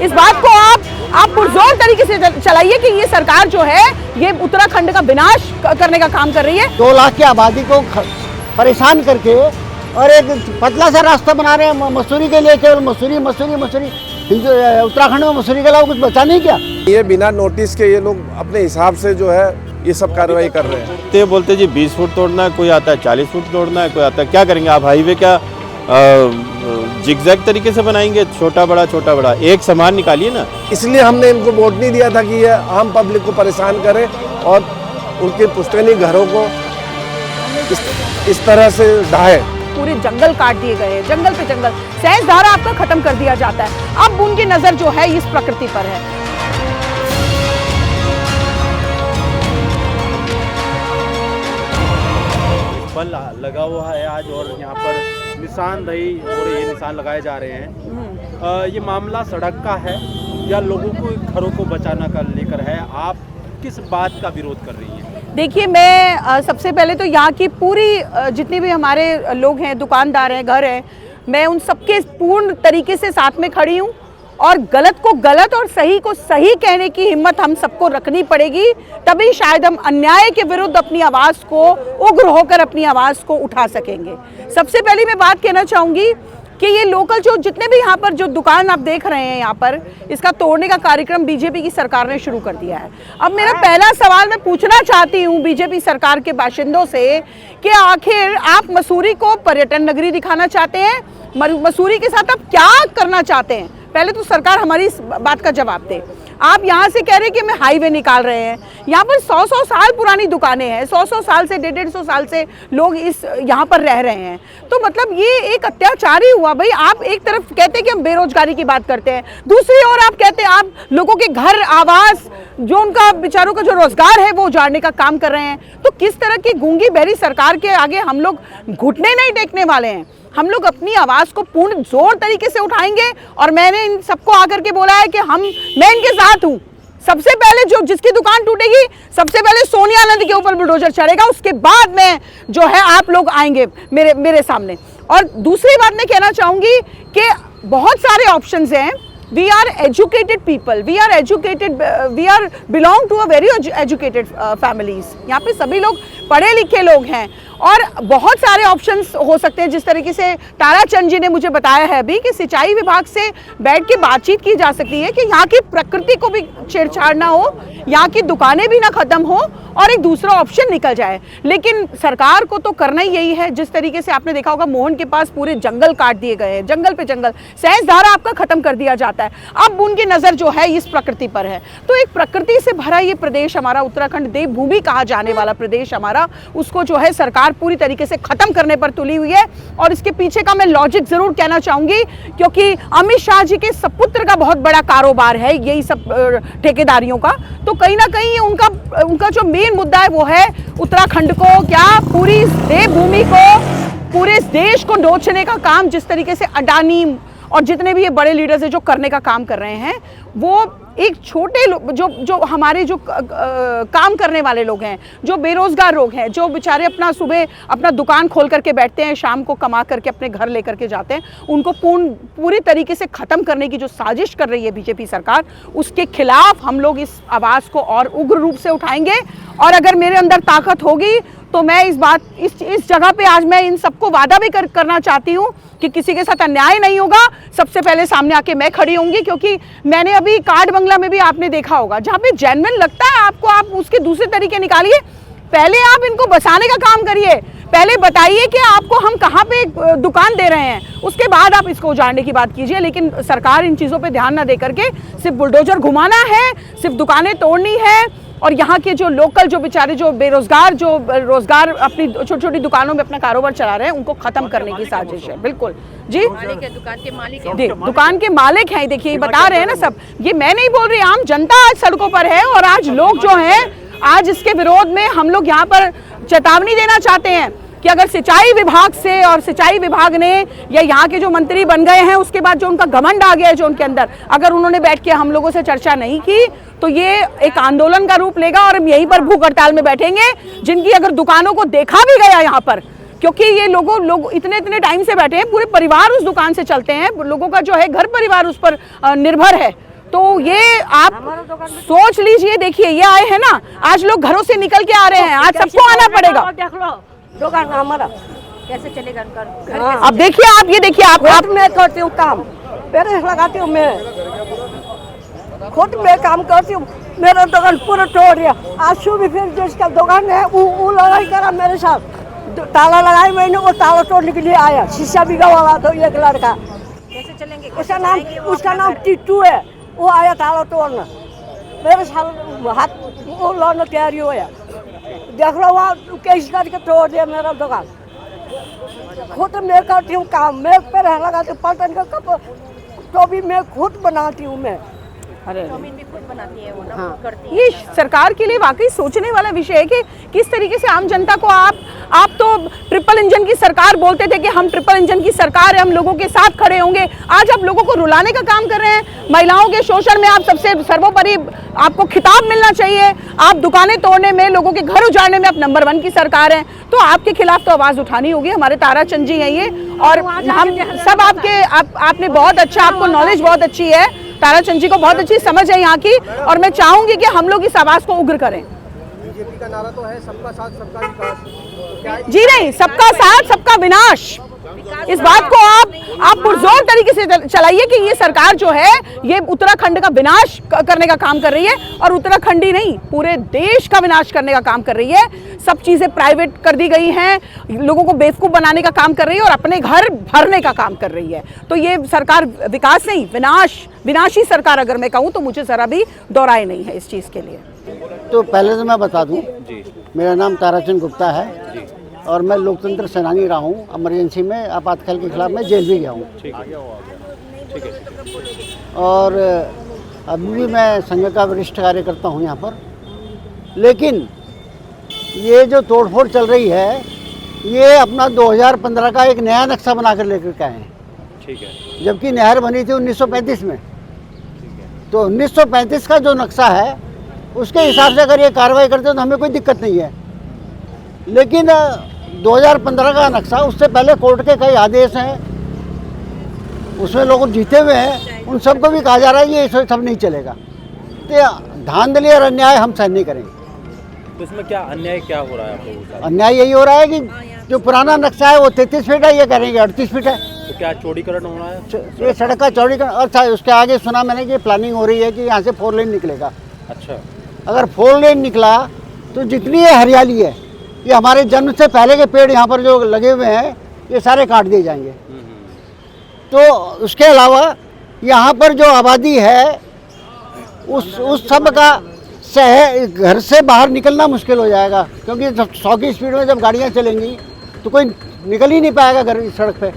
इस बात को आप पुरजोर तरीके से चलाइए कि ये सरकार जो है ये उत्तराखंड का विनाश करने का काम कर रही है। 2 लाख की आबादी को परेशान करके और एक पतला सा रास्ता बना रहे हैं मसूरी के लिए, केवल मसूरी मसूरी मसूरी। उत्तराखंड में मसूरी के अलावा कुछ बचा नहीं क्या? ये बिना नोटिस के ये लोग अपने हिसाब से जो है ये सब कार्रवाई कर रहे हैं। तो बोलते जी 20 फुट तोड़ना है, कोई आता है 40 फुट तोड़ना है, कोई आता है, क्या करेंगे आप? हाईवे क्या जिगजैग तरीके से बनाएंगे? छोटा बड़ा एक समान निकालिए ना। इसलिए हमने इनको वोट नहीं दिया था कि ये आम पब्लिक को परेशान करें और उनके पुश्तैनी घरों को इस तरह से ढाए। पूरे जंगल काट दिए गए, जंगल पे जंगल, सहस्त्रधारा आपका खत्म कर दिया जाता है। अब उनकी नजर जो है इस प्रकृति पर है। बल लगा हुआ है आज और यहाँ पर निशानदेही और ये निशान लगाए जा रहे हैं। ये मामला सड़क का है या लोगों को घरों को बचाना का लेकर है? आप किस बात का विरोध कर रही हैं? देखिए, मैं सबसे पहले तो यहाँ की पूरी जितने भी हमारे लोग हैं, दुकानदार हैं, घर हैं, मैं उन सबके पूर्ण तरीके से साथ में खड़ी हूँ और गलत को गलत और सही को सही कहने की हिम्मत हम सबको रखनी पड़ेगी, तभी शायद हम अन्याय के विरुद्ध अपनी आवाज़ को उग्र होकर अपनी आवाज़ को उठा सकेंगे। सबसे पहले मैं बात कहना चाहूँगी कि ये लोकल जो जितने भी यहाँ पर जो दुकान आप देख रहे हैं यहाँ पर, इसका तोड़ने का कार्यक्रम बीजेपी की सरकार ने शुरू कर दिया है। अब मेरा पहला सवाल मैं पूछना चाहती हूँ बीजेपी सरकार के बाशिंदों से कि आखिर आप मसूरी को पर्यटन नगरी दिखाना चाहते हैं? मसूरी के साथ आप क्या करना चाहते हैं? पहले तो सरकार हमारी इस बात का जवाब दे। आप यहाँ से कह रहे हैं कि हमें हाईवे निकाल रहे हैं, यहाँ पर 100 साल पुरानी दुकानें हैं, 100 साल से 150 साल से लोग इस यहाँ पर रह रहे हैं, तो मतलब ये एक अत्याचार ही हुआ। भाई, आप एक तरफ कहते हैं कि हम बेरोजगारी की बात करते हैं, दूसरी ओर आप कहते हैं आप लोगों के घर, आवास, जो उनका बेचारों का जो रोजगार है वो उजाड़ने का काम कर रहे हैं। तो किस तरह की गूंगी बहरी सरकार के आगे हम लोग घुटने नहीं टेकने वाले हैं। हम लोग अपनी आवाज़ को पूर्ण जोर तरीके से उठाएंगे और मैंने इन सबको आकर के बोला है कि मैं इनके साथ हूँ। सबसे पहले जिसकी दुकान टूटेगी, सबसे पहले सोनिया गांधी के ऊपर बुलडोजर चढ़ेगा, उसके बाद में जो है आप लोग आएंगे मेरे सामने। और दूसरी बात मैं कहना चाहूँगी कि बहुत सारे ऑप्शंस हैं। We are educated people, we are belong to a very educated families। यहाँ पे सभी लोग पढ़े लिखे लोग हैं और बहुत सारे ऑप्शंस हो सकते हैं। जिस तरीके से ताराचंद जी ने मुझे बताया है अभी कि सिंचाई विभाग से बैठ के बातचीत की जा सकती है कि यहाँ की प्रकृति को भी छेड़छाड़ ना हो, यहाँ की दुकानें भी ना खत्म हो और एक दूसरा ऑप्शन निकल जाए। लेकिन सरकार को तो करना ही यही है। जिस तरीके से आपने देखा होगा मोहन के पास पूरे जंगल काट दिए गए हैं, जंगल पे जंगल, सहस्त्रधारा आपका खत्म कर दिया जाता है। अब उनकी नजर जो है इस प्रकृति पर है। तो एक प्रकृति से भरा ये प्रदेश हमारा उत्तराखंड, देवभूमि कहा जाने वाला प्रदेश हमारा, उसको जो है सरकार पूरी तरीके से खत्म करने पर तुली हुई है। और इसके पीछे का मैं लॉजिक जरूर कहना चाहूंगी, क्योंकि अमित शाह जी के सपुत्र का बहुत बड़ा कारोबार है यही सब ठेकेदारियों का। तो कहीं ना कहीं उनका जो मेन मुद्दा है वो है उत्तराखंड को, क्या पूरी देवभूमि को, पूरे देश को नोचने का काम जिस तरीके से अडानी और जितने भी ये बड़े लीडर्स हैं जो करने का काम कर रहे हैं, वो एक छोटे लोग जो हमारे जो काम करने वाले लोग हैं, जो बेरोजगार लोग हैं, जो बेचारे अपना सुबह अपना दुकान खोल करके बैठते हैं, शाम को कमा करके अपने घर लेकर के जाते हैं, उनको पूरी तरीके से ख़त्म करने की जो साजिश कर रही है बीजेपी सरकार, उसके खिलाफ हम लोग इस आवाज़ को और उग्र रूप से उठाएंगे। और अगर मेरे अंदर ताकत होगी तो मैं इस जगह पे आज मैं इन सबको वादा भी करना चाहती हूँ कि किसी के साथ अन्याय नहीं होगा। सबसे पहले सामने आके मैं खड़ी होंगी, क्योंकि मैंने अभी काड बंगला में भी आपने देखा होगा, जहाँ पे जेन्युइन लगता है आपको, आप उसके दूसरे तरीके निकालिए। पहले आप इनको बसाने का काम करिए, पहले बताइए कि आपको हम कहाँ पे दुकान दे रहे हैं, उसके बाद आप इसको उजाड़ने की बात कीजिए। लेकिन सरकार इन चीज़ों पे ध्यान ना दे करके सिर्फ बुलडोजर घुमाना है, सिर्फ दुकानें तोड़नी है और यहाँ के जो लोकल जो बेचारे जो बेरोजगार जो रोजगार अपनी छोटी छोटी दुकानों में अपना कारोबार चला रहे हैं, उनको खत्म करने की साजिश है। बिल्कुल जी, दुकान के मालिक है, दुकान के मालिक हैं। देखिए बता रहे हैं ना सब, ये मैं नहीं बोल रही, आम जनता आज सड़कों पर है और आज लोग जो हैं आज इसके विरोध में हम लोग यहाँ पर चेतावनी देना चाहते हैं कि अगर सिंचाई विभाग से और सिंचाई विभाग ने या यहाँ के जो मंत्री बन गए हैं उसके बाद जो उनका घमंड आ गया है जो उनके अंदर, अगर उन्होंने बैठ के हम लोगों से चर्चा नहीं की तो ये एक आंदोलन का रूप लेगा और हम यहीं पर भूख हड़ताल में बैठेंगे, जिनकी अगर दुकानों को देखा भी गया यहाँ पर, क्योंकि ये लोग इतने टाइम से बैठे हैं, पूरे परिवार उस दुकान से चलते हैं, लोगों का जो है घर परिवार उस पर निर्भर है। तो ये आप सोच लीजिए। देखिए ये आए हैं ना, आज लोग घरों से निकल के आ रहे हैं, आज सबको आना पड़ेगा। देख लो दुकान हमारा कैसे चलेगा घर। अब देखिए आप, ये देखिए आप मैं करती हूँ काम, पेड़ लगाती हूँ, मैं खुद मैं काम करती हूँ। मेरा दुकान पूरा तोड़ दिया। आज सुबह फिर जिसका दुकान है वो लड़ाई करा मेरे साथ, ताला लगाई मैंने, वो ताला तोड़ने के लिए आया। शीशा बिका वाला तो एक लड़का, कैसे चलेंगे? उसका नाम टिट्टू है, वो आया ताला तोड़ना। मेरे साथ हाथ वो लड़ने तैयारी हुआ। देख लो वहाँ कैसे करके तोड़ दिया मेरा दुकान। खुद मैं करती हूँ काम, मैं पैर लगाती हूँ, पलटन का कप तो भी मैं खुद बनाती हूँ। मैं चाउमीन भी खुद बनाती है वो ना, खुद करती है। ये सरकार के लिए वाकई सोचने वाला विषय है कि किस तरीके से आम जनता को आप तो ट्रिपल इंजन की सरकार बोलते थे कि हम ट्रिपल इंजन की सरकार है, हम लोगों के साथ खड़े होंगे। आज आप लोगों को रुलाने का काम कर रहे हैं। महिलाओं के शोषण में आप सबसे सर्वोपरि आपको खिताब मिलना चाहिए। आप दुकानें तोड़ने में, लोगों के घर उजाड़ने में आप नंबर 1 की सरकार है। तो आपके खिलाफ तो आवाज उठानी होगी। हमारे ताराचंद जी हैं ये, और हम सब आपने बहुत अच्छा, आपको नॉलेज बहुत अच्छी है। ताराचंद जी को बहुत अच्छी समझ है यहाँ की, और मैं चाहूंगी कि हम लोग इस आवाज को उग्र करें। बीजेपी का नारा तो है सबका साथ सबका विकास। जी नहीं, सबका साथ सबका विनाश। इस बात को आप पुरजोर तरीके से चलाइए कि ये सरकार जो है ये उत्तराखंड का विनाश करने का काम कर रही है, और उत्तराखंड ही नहीं पूरे देश का विनाश करने का काम कर रही है। सब चीजें प्राइवेट कर दी गई हैं, लोगों को बेवकूफ बनाने का काम कर रही है और अपने घर भरने का काम कर रही है। तो ये सरकार विकास नहीं, विनाशी सरकार अगर मैं कहूँ तो मुझे जरा भी दोहराए नहीं है इस चीज के लिए। तो पहले से मैं बता दूं, मेरा नाम ताराचंद गुप्ता है और मैं लोकतंत्र सेनानी रहा हूँ। इमरजेंसी में आपातकाल के खिलाफ मैं जेल भी गया हूँ, और अभी भी मैं संघ का वरिष्ठ कार्यकर्ता हूँ यहाँ पर। लेकिन ये जो तोड़फोड़ चल रही है, ये अपना 2015 का एक नया नक्शा बनाकर लेकर के आए हैं। ठीक है। जबकि नहर बनी थी 1935 में। तो 1935 का जो नक्शा है उसके हिसाब से अगर ये कार्रवाई करते हो तो हमें कोई दिक्कत नहीं है। लेकिन 2015 का नक्शा, उससे पहले कोर्ट के कई आदेश हैं, उसमें लोग जीते हुए हैं, उन सबको भी कहा जा रहा है ये सब नहीं चलेगा। तो धांधली और अन्याय हम सहन नहीं करेंगे। तो इसमें क्या अन्याय क्या हो रहा है आप लोगों के साथ? अन्याय यही हो रहा है कि जो पुराना नक्शा है वो 33 फीट है, ये करेंगे 38 फीट है। तो क्या चौड़ीकरण हो रहा है? ये सड़क का चौड़ीकरण, अच्छा उसके आगे सुना मैंने कि प्लानिंग हो रही है कि यहाँ से 4 लेन निकलेगा। अच्छा। अगर 4 लेन निकला तो जितनी ये हरियाली है, ये हमारे जन्म से पहले के पेड़ यहाँ पर जो लगे हुए हैं ये सारे काट दिए जाएंगे। तो उसके अलावा यहाँ पर जो आबादी है उस सब का घर से बाहर निकलना मुश्किल हो जाएगा, क्योंकि 100 की स्पीड में जब गाड़ियाँ चलेंगी तो कोई निकल ही नहीं पाएगा घर इस सड़क पे।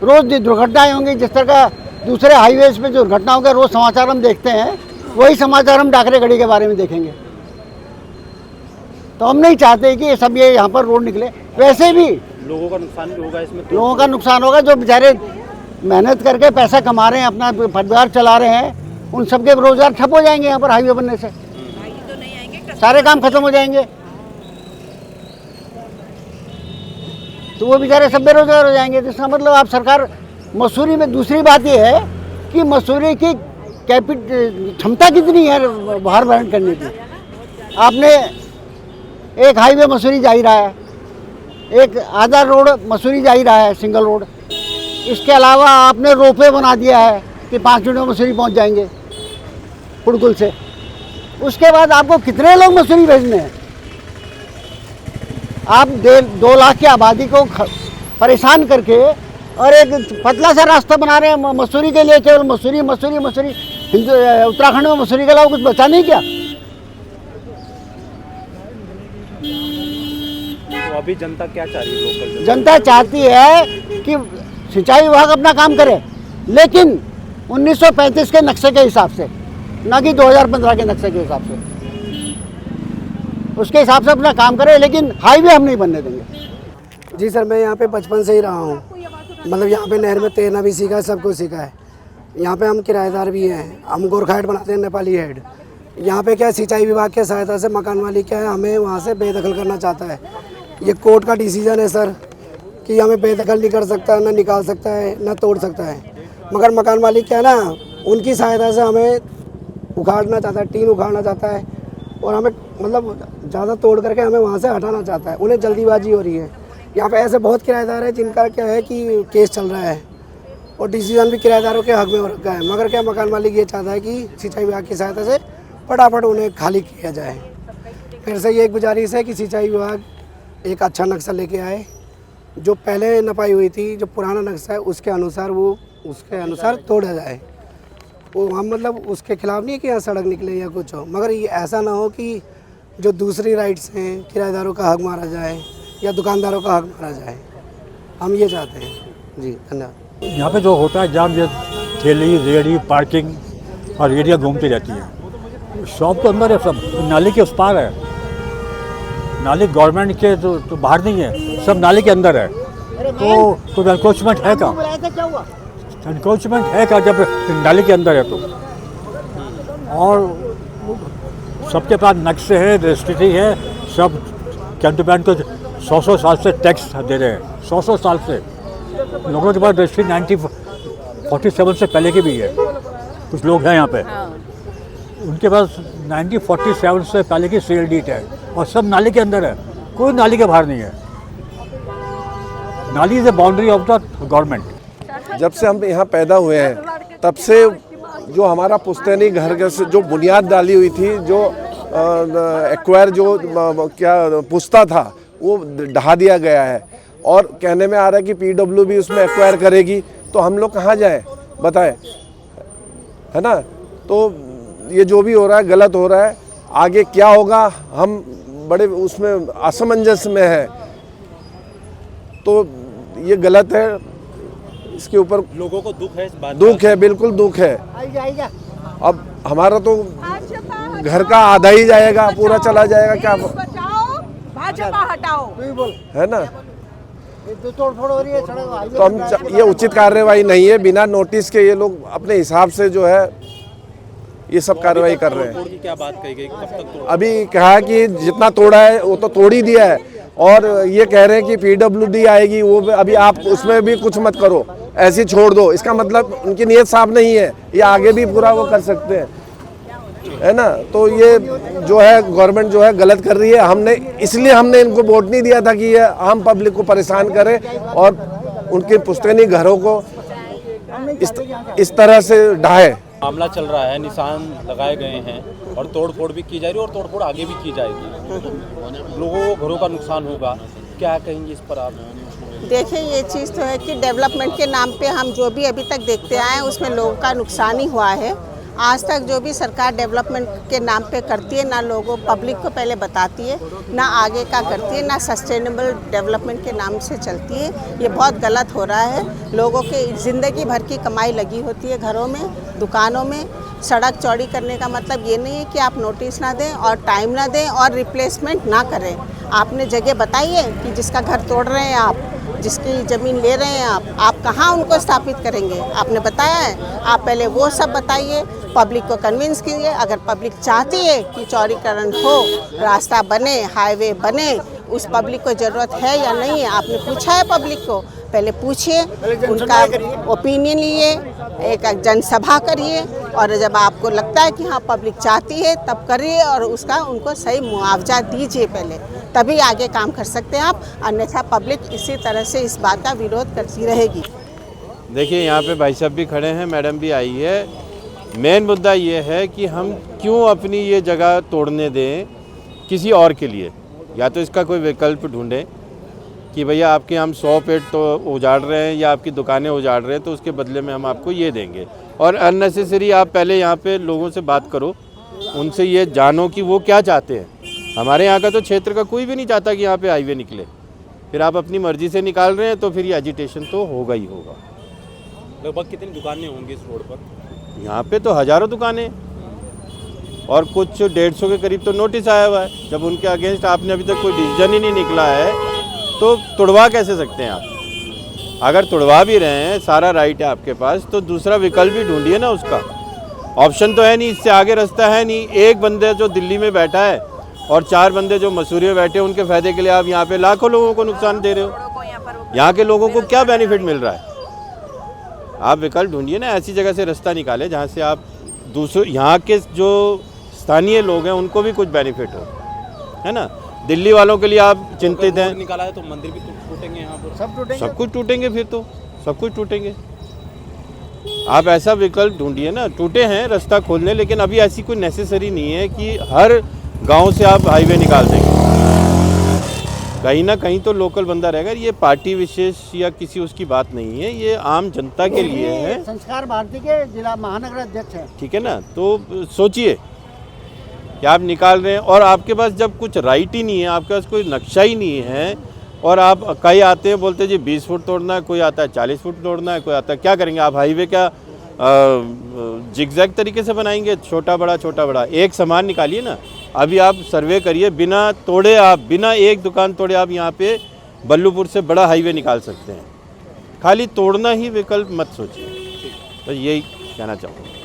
रोज़ दुर्घटनाएं होंगी, जिस तरह का दूसरे हाईवेज पे जो दुर्घटना होगा रोज़ समाचार हम देखते हैं, वही समाचार हम डाकरे गढ़ी के बारे में देखेंगे। तो हम नहीं चाहते कि ये सब ये यहाँ पर रोड निकले। वैसे भी लोगों का नुकसान भी होगा इसमें। तो लोगों का नुकसान होगा, जो बेचारे मेहनत करके पैसा कमा रहे हैं, अपना परिवार चला रहे हैं, उन सबके रोजगार ठप हो जाएंगे। यहाँ पर हाईवे बनने से सारे काम खत्म हो जाएंगे, तो वो बेचारे सब बेरोजगार हो जाएंगे। तो इसका मतलब आप सरकार मसूरी में, दूसरी बात ये है कि मसूरी की क्षमता कितनी है बाहर भरण करने की। आपने एक हाईवे मसूरी जा ही रहा है, एक आधा रोड मसूरी जा ही रहा है, सिंगल रोड। इसके अलावा आपने रोपवे बना दिया है कि 5 मिनट में मसूरी पहुंच जाएंगे कुड़कुल से। उसके बाद आपको कितने लोग मसूरी भेजने हैं? आप 2 लाख की आबादी को परेशान करके और एक पतला सा रास्ता बना रहे हैं मसूरी के लिए, केवल मसूरी मसूरी मसूरी। उत्तराखंड में मसूरी के अलावा कुछ बचा नहीं क्या? तो अभी जनता क्या चाह रही है? लोकल जनता चाहती है कि सिंचाई विभाग अपना काम करे, लेकिन 1935 के नक्शे के हिसाब से, ना कि 2015 के नक्शे के हिसाब से। उसके हिसाब से अपना काम करे, लेकिन हाईवे हम नहीं बनने देंगे। जी सर, मैं यहाँ पे बचपन से ही रहा हूँ। मतलब यहाँ पे नहर में तैरना भी सीखा है, सब कुछ सीखा है। यहाँ पे हम किराएदार भी हैं, हम गोरखा हेड बनाते हैं, नेपाली हेड। यहाँ पे क्या सिंचाई विभाग की सहायता से मकान मालिक क्या है हमें वहाँ से बेदखल करना चाहता है। ये कोर्ट का डिसीजन है सर कि हमें बेदखल नहीं कर सकता, ना निकाल सकता है, ना तोड़ सकता है। मगर मकान मालिक क्या है ना, उनकी सहायता से हमें उखाड़ना चाहता है, टीन उखाड़ना चाहता है और हमें मतलब ज़्यादा तोड़ करके हमें वहाँ से हटाना चाहता है। उन्हें जल्दीबाजी हो रही है। यहाँ पे ऐसे बहुत किराएदार हैं जिनका क्या है कि केस चल रहा है और डिसीजन भी किराएदारों के हक में हो रखा है, मगर क्या मकान मालिक ये चाहता है कि सिंचाई विभाग की सहायता से फटाफट उन्हें खाली किया जाए। फिर से ये एक गुजारिश है कि सिंचाई विभाग एक अच्छा नक्शा लेके आए, जो पहले नपाई हुई थी, जो पुराना नक्शा है उसके अनुसार तोड़ा जाए। वो हम मतलब उसके खिलाफ नहीं है कि यहाँ सड़क निकले या कुछ हो, मगर ये ऐसा ना हो कि जो दूसरी राइट्स हैं किराएदारों का हक मारा जाए या दुकानदारों का हक मारा जाए। हम ये चाहते हैं। जी धन्यवाद। यहाँ पे जो होता है जाम, ये ठेली रेहड़ी पार्किंग और रेहड़ियाँ घूमती रहती हैं। शॉप तो अंदर है, सब नाली के उस पार है। नाली गवर्नमेंट के तो बाहर नहीं है, सब नाली के अंदर है। तो एनक्रोचमेंट है कहाँ? एनक्रोचमेंट है क्या जब नाली के अंदर है तो? और सबके पास नक्शे है, रजिस्ट्री है, सब कैंटोनमेंट को 100 साल से टैक्स दे रहे हैं। 100 साल से लोगों के पास रजिस्ट्री 1947 से पहले की भी है। कुछ लोग हैं यहाँ पे, उनके पास 1947 से पहले की सेल डीट है और सब नाली के अंदर है, कोई नाली के बाहर नहीं है। नाली is the boundary of the government. जब से हम यहाँ पैदा हुए हैं तब से जो हमारा पुश्तैनी घर के जो बुनियाद डाली हुई थी, जो एक्वायर जो क्या पुश्ता था वो ढहा दिया गया है और कहने में आ रहा है कि पीडब्ल्यू भी उसमें एक्वायर करेगी। तो हम लोग कहाँ जाएं बताएं, है ना? तो ये जो भी हो रहा है गलत हो रहा है। आगे क्या होगा हम बड़े उसमें असमंजस में है, तो ये गलत है। इसके ऊपर लोगों को दुख है, इस बात दुख है, बिल्कुल दुख है। अब हमारा तो घर का आधा ही जाएगा, पूरा चला जाएगा क्या, भाजपा हटाओ, है ना? तो हम ये उचित कार्यवाही नहीं है, बिना नोटिस के ये लोग अपने हिसाब से जो है ये सब कार्रवाई कर रहे हैं। क्या बात कही गई, कब तक तोड़? अभी कहा कि जितना तोड़ा है वो तो तोड़ ही दिया है और ये कह रहे हैं कि पीडब्ल्यूडी आएगी, वो अभी आप उसमें भी कुछ मत करो, ऐसे छोड़ दो। इसका मतलब उनकी नीयत साफ नहीं है, ये आगे भी पूरा वो कर सकते हैं, है ना? तो ये जो है गवर्नमेंट जो है गलत कर रही है। इसलिए हमने इनको वोट नहीं दिया था कि ये आम पब्लिक को परेशान करे और उनके पुश्तैनी घरों को इस तरह से ढाए। मामला चल रहा है, निशान लगाए गए हैं और तोड़फोड़ भी की जा रही है और तोड़फोड़ आगे भी की जाएगी। लोगों को घरों का नुकसान होगा, क्या कहेंगे इस पर आप? देखिए, ये चीज़ तो है कि डेवलपमेंट के नाम पे हम जो भी अभी तक देखते आए हैं उसमें लोगों का नुकसान ही हुआ है। आज तक जो भी सरकार डेवलपमेंट के नाम पे करती है, ना लोगों पब्लिक को पहले बताती है, ना आगे का करती है, ना सस्टेनेबल डेवलपमेंट के नाम से चलती है। ये बहुत गलत हो रहा है। लोगों के ज़िंदगी भर की कमाई लगी होती है घरों में, दुकानों में। सड़क चौड़ी करने का मतलब ये नहीं है कि आप नोटिस ना दें और टाइम ना दें और रिप्लेसमेंट ना करें। आपने जगह बताई है कि जिसका घर तोड़ रहे हैं आप, जिसकी ज़मीन ले रहे हैं आप कहाँ उनको स्थापित करेंगे? आपने बताया है, आप पहले वो सब बताइए, पब्लिक को कन्विंस कीजिए। अगर पब्लिक चाहती है कि चौड़ीकरण हो, रास्ता बने, हाईवे बने, उस पब्लिक को ज़रूरत है या नहीं है? आपने पूछा है पब्लिक को? पहले पूछिए, उनका ओपिनियन लिए, एक जनसभा करिए और जब आपको लगता है कि हाँ पब्लिक चाहती है तब करिए और उसका उनको सही मुआवजा दीजिए पहले, तभी आगे काम कर सकते हैं आप। अन्यथा पब्लिक इसी तरह से इस बात का विरोध करती रहेगी। देखिए, यहाँ पे भाई साहब भी खड़े हैं, मैडम भी आई है। मेन मुद्दा ये है कि हम क्यों अपनी ये जगह तोड़ने दें किसी और के लिए? या तो इसका कोई विकल्प ढूंढें कि भैया आपके हम 100 पेड़ तो उजाड़ रहे हैं या आपकी दुकानें उजाड़ रहे हैं, तो उसके बदले में हम आपको ये देंगे। और अननेसेसरी आप पहले यहाँ पे लोगों से बात करो, उनसे ये जानो कि वो क्या चाहते हैं। हमारे यहाँ का तो क्षेत्र का कोई भी नहीं चाहता कि यहाँ पे हाईवे निकले, फिर आप अपनी मर्जी से निकाल रहे हैं तो फिर ये एजिटेशन तो होगा ही होगा। लगभग कितनी दुकानें होंगी इस रोड पर? यहाँ पे तो हज़ारों दुकानें और कुछ 150 के करीब तो नोटिस आया हुआ है। जब उनके अगेंस्ट आपने अभी तक कोई डिसीजन ही नहीं निकला है तो तुड़वा कैसे सकते हैं आप? अगर तुड़वा भी रहे हैं, सारा राइट है आपके पास, तो दूसरा विकल्प भी ढूंढिए ना। उसका ऑप्शन तो है नहीं, इससे आगे रास्ता है नहीं। एक बंदे जो दिल्ली में बैठा है और 4 बंदे जो मसूरी में बैठे हैं, उनके फ़ायदे के लिए आप यहाँ पे लाखों लोगों को नुकसान दे रहे हो। यहाँ के लोगों को क्या बेनिफिट मिल रहा है? आप विकल्प ढूंढिए ना, ऐसी जगह से रास्ता निकाले जहाँ से आप दूसरे यहाँ के जो स्थानीय लोग हैं उनको भी कुछ बेनिफिट हो, है ना। दिल्ली वालों के लिए आप चिंतित हैं, निकाला है तो मंदिर भी टूटेंगे यहाँ पर, सब टूटेंगे, सब कुछ टूटेंगे, फिर तो सब कुछ टूटेंगे। आप ऐसा विकल्प ढूंढिए ना, टूटे हैं रास्ता खोलने, लेकिन अभी ऐसी कोई नेसेसरी नहीं है कि हर गांव से आप हाईवे निकाल देंगे। कहीं ना कहीं तो लोकल बंदा रहेगा। ये पार्टी विशेष या किसी उसकी बात नहीं है, ये आम जनता के लिए है। संस्कार भारती के जिला महानगर अध्यक्ष हैं, ठीक है ना। तो सोचिए कि आप निकाल रहे हैं और आपके पास जब कुछ राइट ही नहीं है, आपके पास कोई नक्शा ही नहीं है, और आप कई आते हैं बोलते हैं जी 20 फुट तोड़ना है, कोई आता है 40 फुट तोड़ना है, कोई आता है, क्या करेंगे आप? हाईवे क्या जिगजैग तरीके से बनाएंगे? छोटा बड़ा एक समान निकालिए ना। अभी आप सर्वे करिए, बिना तोड़े, आप बिना एक दुकान तोड़े आप यहाँ पे बल्लूपुर से बड़ा हाईवे निकाल सकते हैं। खाली तोड़ना ही विकल्प मत सोचिए। तो यही कहना चाहूँगा।